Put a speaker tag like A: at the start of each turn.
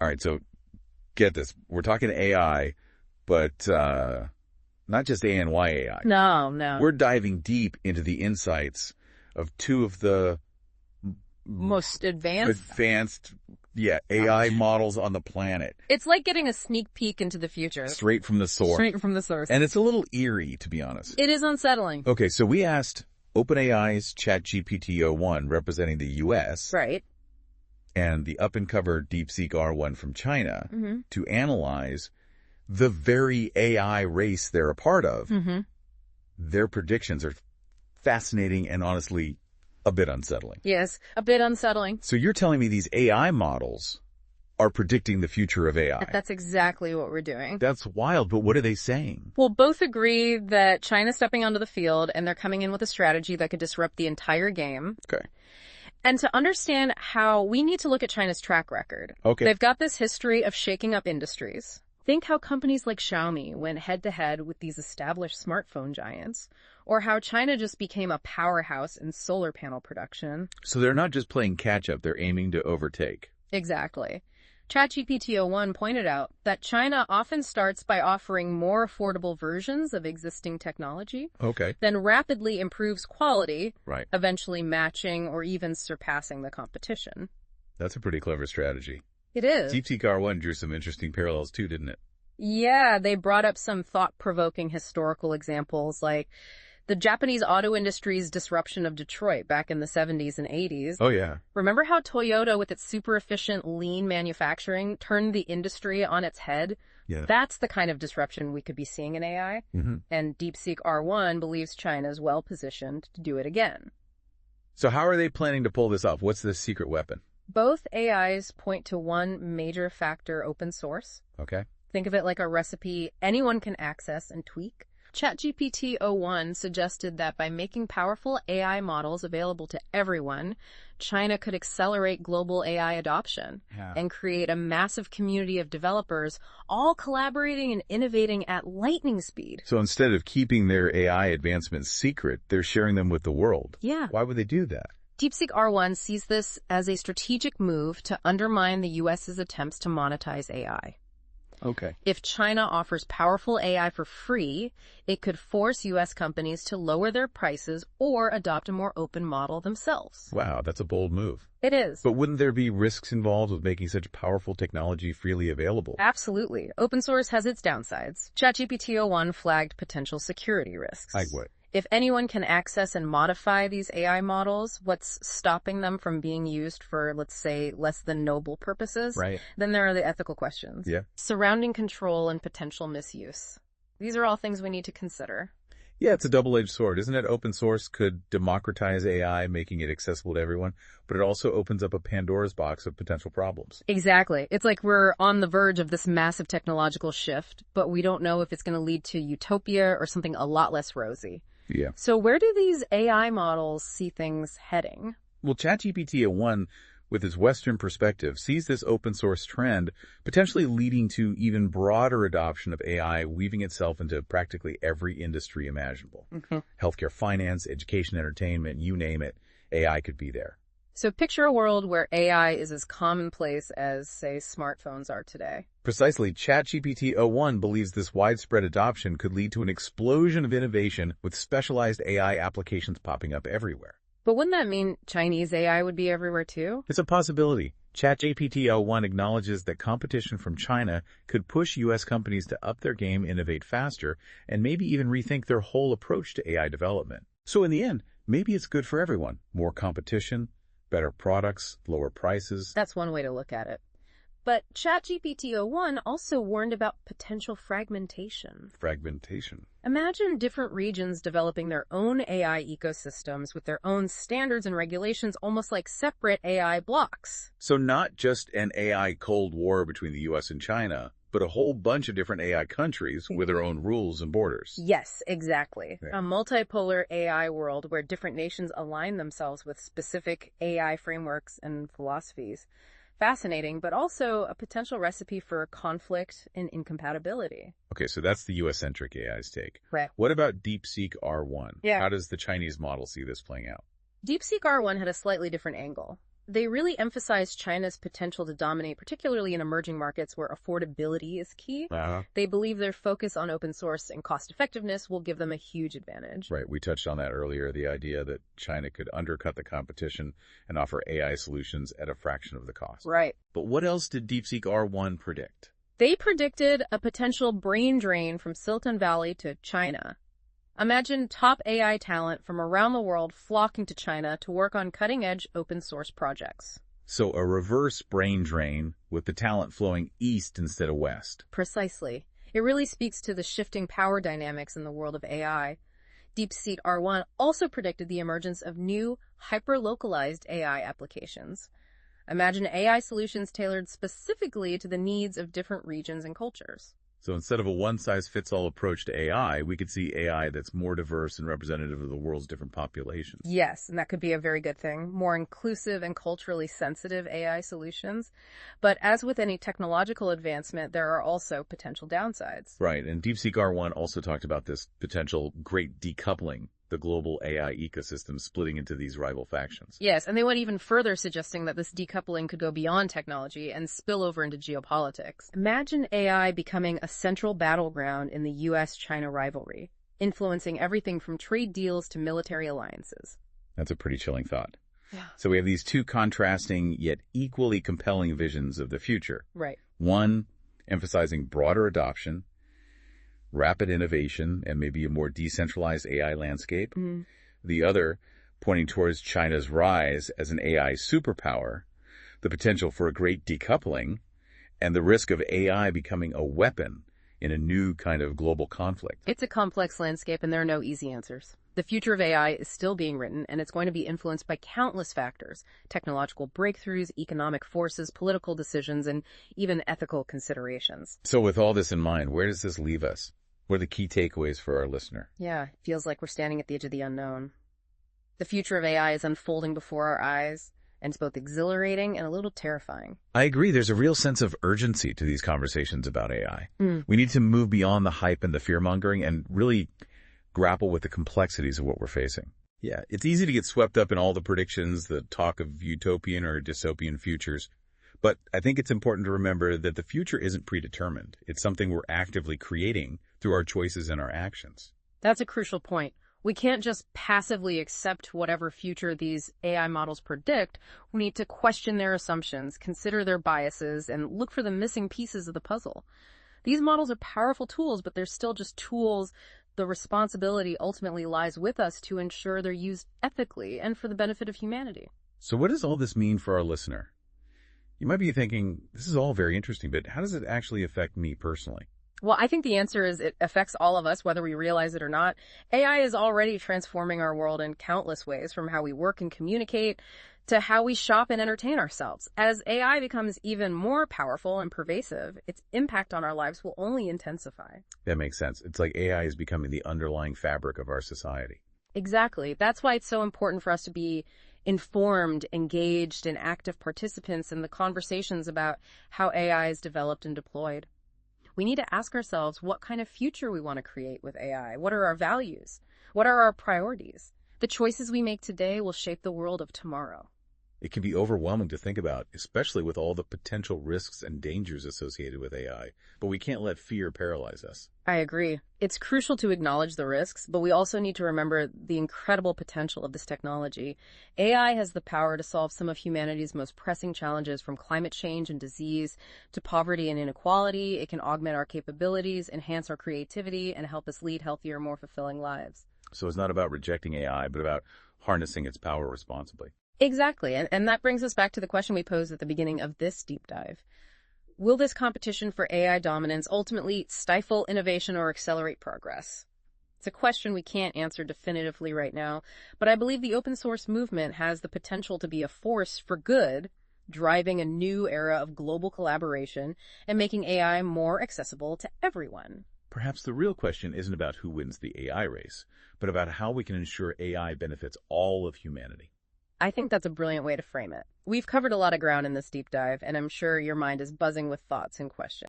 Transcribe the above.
A: All right, so get this. We're talking AI, but not just ANY AI.
B: No.
A: We're diving deep into the insights of two of the
B: most advanced
A: AI models on the planet.
B: It's like getting a sneak peek into the future.
A: Straight from the source.
B: Straight from the source.
A: And it's a little eerie, to be honest.
B: It is unsettling.
A: Okay, so we asked OpenAI's ChatGPT R1 representing the U.S.
B: Right.
A: and the up-and-cover DeepSeek R1 from China to analyze the very AI race they're a part of. Their predictions are fascinating and honestly a bit unsettling.
B: Yes, a bit unsettling.
A: So you're telling me these AI models are predicting the future of AI?
B: That's exactly what we're doing.
A: That's wild, but what are they saying?
B: Well, both agree that China's stepping onto the field and they're coming in with a strategy that could disrupt the entire game.
A: Okay.
B: And to understand how, we need to look at China's track record.
A: Okay.
B: They've got this history of shaking up industries. Think how companies like Xiaomi went head-to-head with these established smartphone giants, or how China just became a powerhouse in solar panel production.
A: So they're not just playing catch-up, they're aiming to overtake.
B: Exactly. ChatGPT R1 pointed out that China often starts by offering more affordable versions of existing technology, then rapidly improves quality, eventually matching or even surpassing the competition.
A: That's a pretty clever strategy.
B: It is.
A: DeepSeek R1 drew some interesting parallels too, didn't it?
B: Yeah, they brought up some thought-provoking historical examples like the Japanese auto industry's disruption of Detroit back in the 70s and 80s.
A: Oh, yeah.
B: Remember how Toyota, with its super efficient, lean manufacturing, turned the industry on its head?
A: Yeah.
B: That's the kind of disruption we could be seeing in AI. And DeepSeek R1 believes China is well-positioned to do it again.
A: So how are they planning to pull this off? What's the secret weapon?
B: Both AIs point to one major factor: open source.
A: Okay.
B: Think of it like a recipe anyone can access and tweak. ChatGPT R1 suggested that by making powerful AI models available to everyone, China could accelerate global AI adoption and create a massive community of developers all collaborating and innovating at lightning speed.
A: So instead of keeping their AI advancements secret, they're sharing them with the world.
B: Yeah.
A: Why would they do that?
B: DeepSeek R1 sees this as a strategic move to undermine the U.S.'s attempts to monetize AI.
A: Okay.
B: If China offers powerful AI for free, it could force U.S. companies to lower their prices or adopt a more open model themselves.
A: Wow, that's a bold move.
B: It is.
A: But wouldn't there be risks involved with making such powerful technology freely available?
B: Absolutely. Open source has its downsides. ChatGPT R1 flagged potential security risks.
A: Like what?
B: If anyone can access and modify these AI models, what's stopping them from being used for, let's say, less than noble purposes?
A: Right.
B: Then there are the ethical questions.
A: Yeah.
B: Surrounding control and potential misuse. These are all things we need to consider.
A: Yeah, it's a double-edged sword, isn't it? Open source could democratize AI, making it accessible to everyone, but it also opens up a Pandora's box of potential problems.
B: Exactly. It's like we're on the verge of this massive technological shift, but we don't know if it's going to lead to utopia or something a lot less rosy.
A: Yeah.
B: So where do these AI models see things heading?
A: Well, ChatGPT R1, with its Western perspective, sees this open source trend potentially leading to even broader adoption of AI, weaving itself into practically every industry imaginable. Healthcare, finance, education, entertainment, you name it, AI could be there.
B: So picture a world where AI is as commonplace as, say, smartphones are today.
A: Precisely, ChatGPT R1 believes this widespread adoption could lead to an explosion of innovation with specialized AI applications popping up everywhere.
B: But wouldn't that mean Chinese AI would be everywhere too?
A: It's a possibility. ChatGPT R1 acknowledges that competition from China could push U.S. companies to up their game, innovate faster, and maybe even rethink their whole approach to AI development. So in the end, maybe it's good for everyone. More competition, better products, lower prices.
B: That's one way to look at it. But ChatGPT R1 also warned about potential fragmentation.
A: Fragmentation.
B: Imagine different regions developing their own AI ecosystems with their own standards and regulations, almost like separate AI blocks.
A: So not just an AI Cold War between the U.S. and China, but a whole bunch of different AI countries with their own rules and borders.
B: Yes, exactly.
A: Yeah.
B: A multipolar AI world where different nations align themselves with specific AI frameworks and philosophies. Fascinating, but also a potential recipe for conflict and incompatibility.
A: Okay, so that's the U.S.-centric AI's take.
B: Right.
A: What about DeepSeek R1?
B: Yeah.
A: How does the Chinese model see this playing out?
B: DeepSeek R1 had a slightly different angle. They really emphasize China's potential to dominate, particularly in emerging markets where affordability is key. They believe their focus on open source and cost effectiveness will give them a huge advantage.
A: Right. We touched on that earlier, the idea that China could undercut the competition and offer AI solutions at a fraction of the cost.
B: Right.
A: But what else did DeepSeek R1 predict?
B: They predicted a potential brain drain from Silicon Valley to China. Imagine top AI talent from around the world flocking to China to work on cutting-edge open-source projects.
A: So a reverse brain drain with the talent flowing east instead of west.
B: Precisely. It really speaks to the shifting power dynamics in the world of AI. DeepSeek R1 also predicted the emergence of new, hyper-localized AI applications. Imagine AI solutions tailored specifically to the needs of different regions and cultures.
A: So instead of a one-size-fits-all approach to AI, we could see AI that's more diverse and representative of the world's different populations.
B: Yes, and that could be a very good thing. More inclusive and culturally sensitive AI solutions. But as with any technological advancement, there are also potential downsides.
A: Right, and DeepSeek R1 also talked about this potential great decoupling, the global AI ecosystem splitting into these rival factions.
B: Yes, and they went even further, suggesting that this decoupling could go beyond technology and spill over into geopolitics. Imagine AI becoming a central battleground in the US-China rivalry, influencing everything from trade deals to military alliances.
A: That's a pretty chilling thought.
B: Yeah.
A: So we have these two contrasting yet equally compelling visions of the future.
B: Right.
A: One, emphasizing broader adoption, rapid innovation, and maybe a more decentralized AI landscape. The other, pointing towards China's rise as an AI superpower, the potential for a great decoupling, and the risk of AI becoming a weapon in a new kind of global conflict.
B: It's a complex landscape, and there are no easy answers. The future of AI is still being written, and it's going to be influenced by countless factors: technological breakthroughs, economic forces, political decisions, and even ethical considerations.
A: So with all this in mind, where does this leave us? What are the key takeaways for our listener?
B: Yeah, it feels like we're standing at the edge of the unknown. The future of AI is unfolding before our eyes, and it's both exhilarating and a little terrifying.
A: I agree. There's a real sense of urgency to these conversations about AI. We need to move beyond the hype and the fear-mongering and really grapple with the complexities of what we're facing. Yeah, it's easy to get swept up in all the predictions, the talk of utopian or dystopian futures. But I think it's important to remember that the future isn't predetermined. It's something we're actively creating through our choices and our actions.
B: That's a crucial point. We can't just passively accept whatever future these AI models predict. We need to question their assumptions, consider their biases, and look for the missing pieces of the puzzle. These models are powerful tools, but they're still just tools. The responsibility ultimately lies with us to ensure they're used ethically and for the benefit of humanity.
A: So what does all this mean for our listener? You might be thinking, this is all very interesting, but how does it actually affect me personally?
B: Well, I think the answer is it affects all of us, whether we realize it or not. AI is already transforming our world in countless ways, from how we work and communicate to how we shop and entertain ourselves. As AI becomes even more powerful and pervasive, its impact on our lives will only intensify.
A: That makes sense. It's like AI is becoming the underlying fabric of our society.
B: Exactly. That's why it's so important for us to be informed, engaged, and active participants in the conversations about how AI is developed and deployed. We need to ask ourselves what kind of future we want to create with AI. What are our values? What are our priorities? The choices we make today will shape the world of tomorrow.
A: It can be overwhelming to think about, especially with all the potential risks and dangers associated with AI, but we can't let fear paralyze us.
B: I agree. It's crucial to acknowledge the risks, but we also need to remember the incredible potential of this technology. AI has the power to solve some of humanity's most pressing challenges, from climate change and disease to poverty and inequality. It can augment our capabilities, enhance our creativity, and help us lead healthier, more fulfilling lives.
A: So it's not about rejecting AI, but about harnessing its power responsibly.
B: Exactly. And that brings us back to the question we posed at the beginning of this deep dive. Will this competition for AI dominance ultimately stifle innovation or accelerate progress? It's a question we can't answer definitively right now, but I believe the open source movement has the potential to be a force for good, driving a new era of global collaboration and making AI more accessible to everyone.
A: Perhaps the real question isn't about who wins the AI race, but about how we can ensure AI benefits all of humanity.
B: I think that's a brilliant way to frame it. We've covered a lot of ground in this deep dive, and I'm sure your mind is buzzing with thoughts and questions.